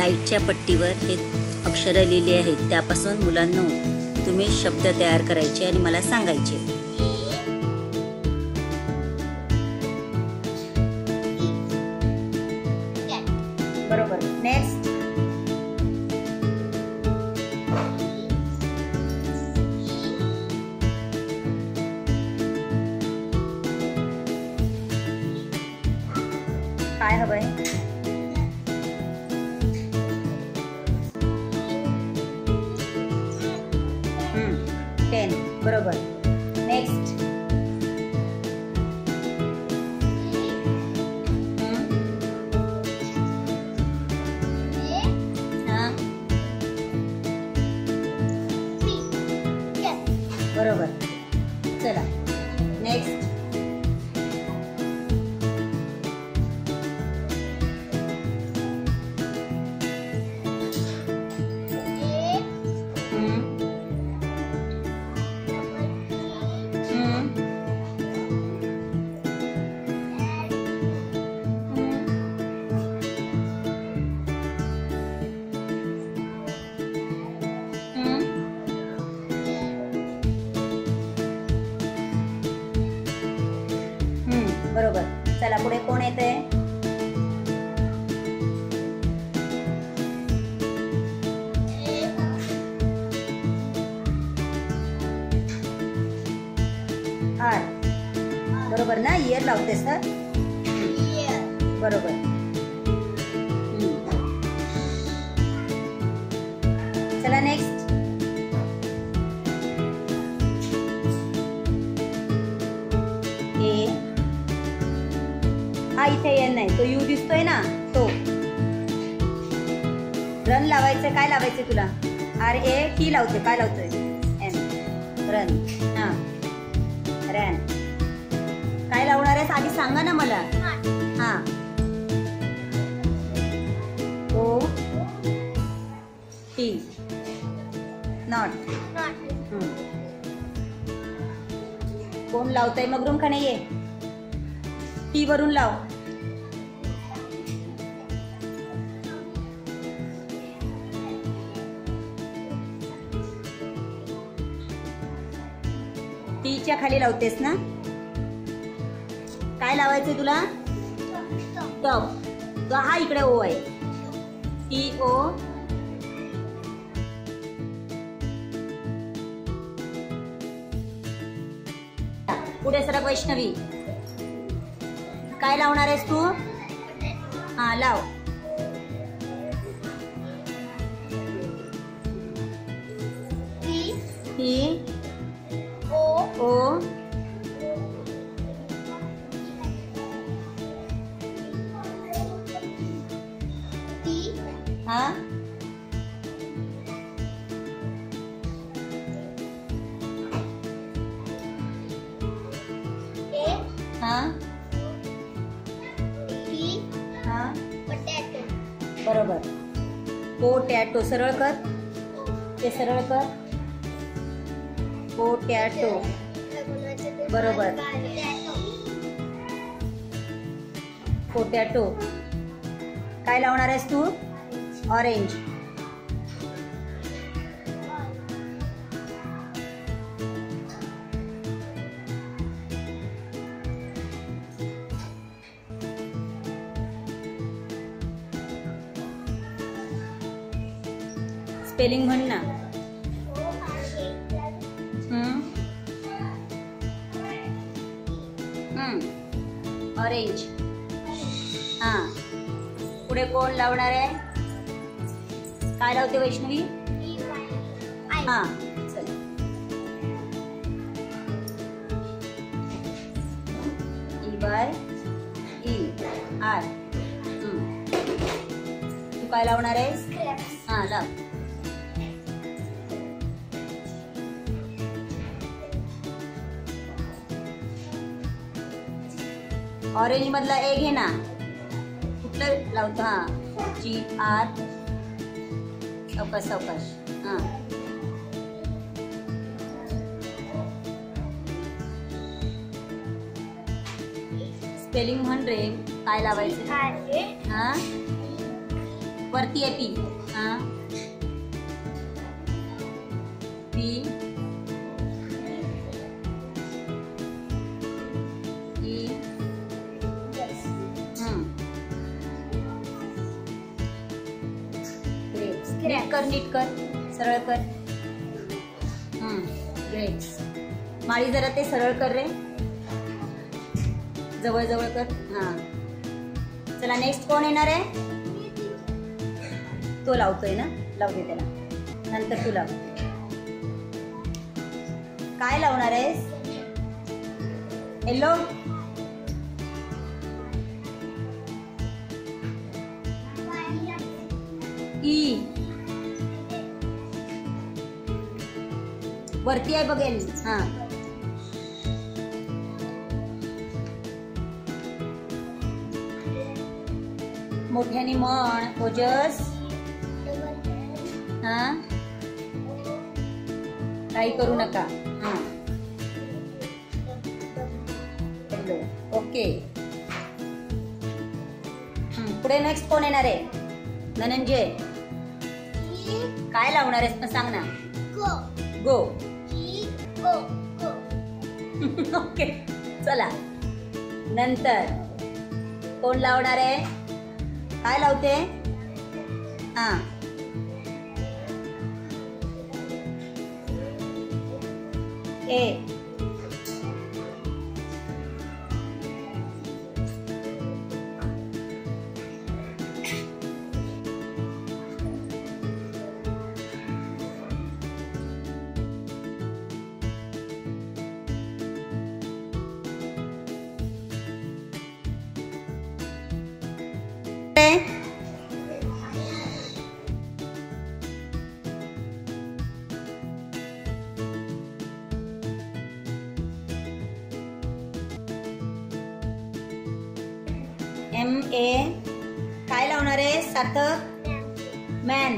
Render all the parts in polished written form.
लाईटच्या पट्टीवर हे अक्षरं लिहिली आहेत, त्यापासून मुलांनो तुम्ही शब्द तयार करायचे आणि मला सांगायचे. बरोबर. नेक्स्ट. काय हवंय? पेन. बरोबर. नेक्स्ट. बरोबर. चला नेक्स्ट. बरोबर. चला पुढे कोण येते? आर. बरोबर ना? इयर लावते सर. बरोबर. चला नेक्स्ट. ए. हा इथे एन नाही, तो यू दिसतोय ना, तो. रन लावायचं. काय लावायचं तुला? आर ए टी लावतोय. काय लावतोय? एन. रन. हा. रॅन. काय लावणार आहेस आधी सांगा ना मला. हा. O T. नॉट. कोण लावतंय मग? रूम खाणे ये. टी वरून लाव. टीच्या खाली लावतेस ना? काय लावायचंय तुला? टॉप. तो हा इकडे ओ आहे. T O. पुढे सरक वैष्णवी. काय लावणार आहेस तू? हा लाव. टी ओ हा. हा. हा. बरोबर. पोटॅटो. सरळ कर. ते सरळ कर. पोटॅटो. बरोबर. पोटॅटो. काय लावणार आहेस तू? ऑरेंज. स्पेलिंग म्हण ना. ऑरेंज. हा. पुढे कोण लावणार आहे? काय लावते वैष्णवी? हा. चल. EY ER. तू काय लावणार आहेस? हा लाव. ऑरेंज मधला ए घे ना. कुठलं लावतो? हा. GR. सावकाश सावकाश. हा. स्पेलिंग म्हण रे. काय लावायचं? हा. वरती आहे पी. हा पी ई. नीट कर, नीट कर, सरळ कर. ग्रेप्स. माळी जरा ते सरळ कर रे, जवळ जवळ कर. हा चला नेक्स्ट कोण येणार आहे? तो लावतोय ना, लावू दे त्याला, नंतर तू लाव. काय लावणार आहेस? येलो. ई वरती आहे बघेल. हा मोठ्याने म्हण ओजस. हा काही करू नका. हा ओके. पुढे नेक्स्ट कोण येणार आहे? धनंजय. काय लावणार आहेस पण सांग ना. गो. ओके चला नंतर कोण लावणार आहे? काय लावते? हा ए. M A. काय लावणार आहे? सार्थक. मॅन.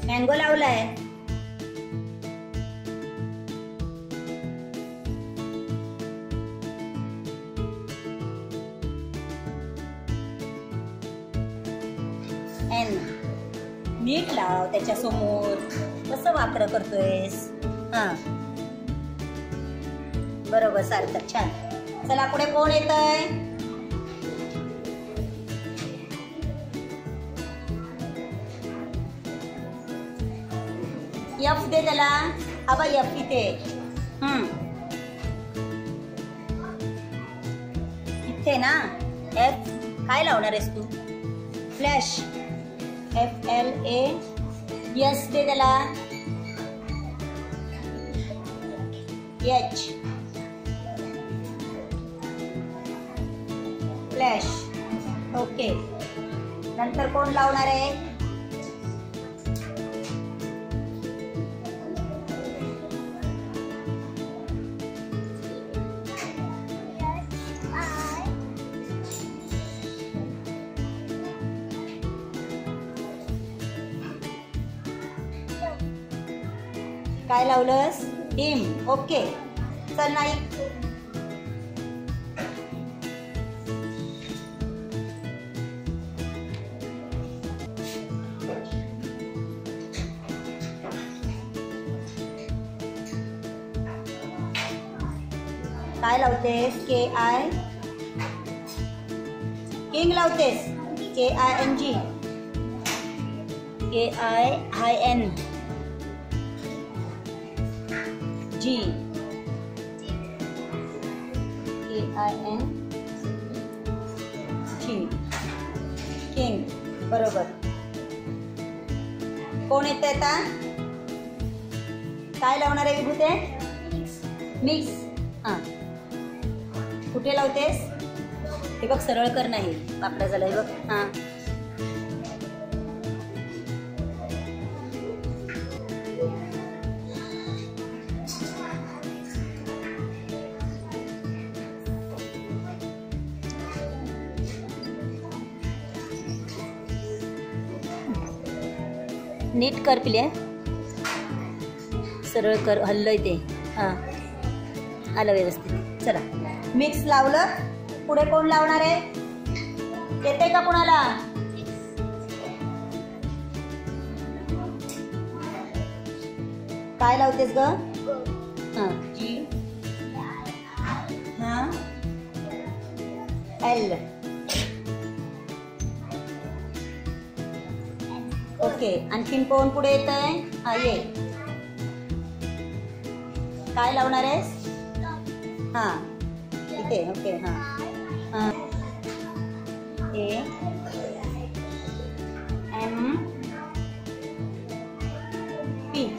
मँगो लावलाय. एन. नीट लाव त्याच्या समोर. कसं वाकडं करतोयस? हा बरोबर सार्थक, छान. चला पुढे कोण येतंय? एफ दे त्याला. आबा एफ इथे. इथे ना एफ. काय लावणार आहेस तू? Flash. F L A. Yes दे त्याला. एच. फ्लॅश. ओके नंतर कोण लावणार आहे? काय लावलंस? टीम. ओके चल नाही. काय लावतेस? K I. किंग लावतेस. K I N G. K I hi N G. K I N G. King. बरोबर. कोण येत आता? काय लावणार आहे विभूते? मिक्स. हा कुठे लावतेस? हे बघ सरळ कर, नाही आपला झालंय बघ. हा नीट कर पिल्या. सरळ कर, हल्लय ते. हां आलं व्यवस्थित. चला मिक्स लावलं. पुढे कोण लावणार आहे? येते का कुणाला? काय लावतेस ग? हां हां एल. ओके. आणखीन कोण पुढे येत आहे? हा ये. काय लावणार आहेस? हां इथे. ओके. हां हां ए एम पी.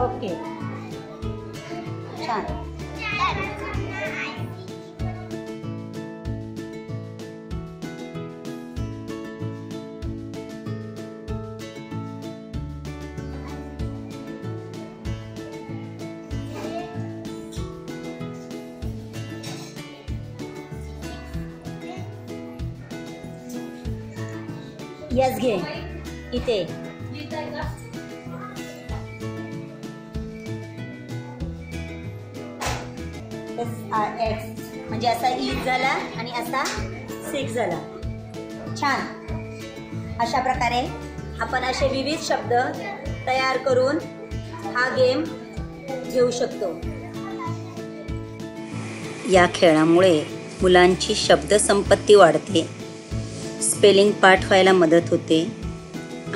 ओके छान. यस घे इथे. एक्स म्हणजे असा ई झाला आणि असा 6 झाला. छान. अशा प्रकारे आपण असे विविध शब्द तयार करून हा गेम घेऊ शकतो. या खेळामुळे मुलांची शब्दसंपत्ती वाढते, स्पेलिंग पाठ व्हायला मदत होते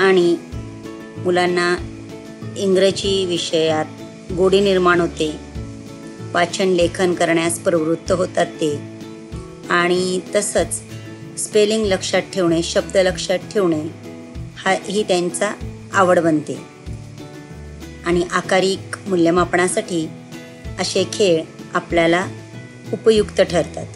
आणि मुलांना इंग्रजी विषयात गोडी निर्माण होते. वाचन लेखन करण्यास प्रवृत्त होतात ते. आणि तसंच स्पेलिंग लक्षात ठेवणे, शब्द लक्षात ठेवणे ही त्यांचा आवड बनते. आणि आकारिक मूल्यमापनासाठी असे खेळ आपल्याला उपयुक्त ठरतात.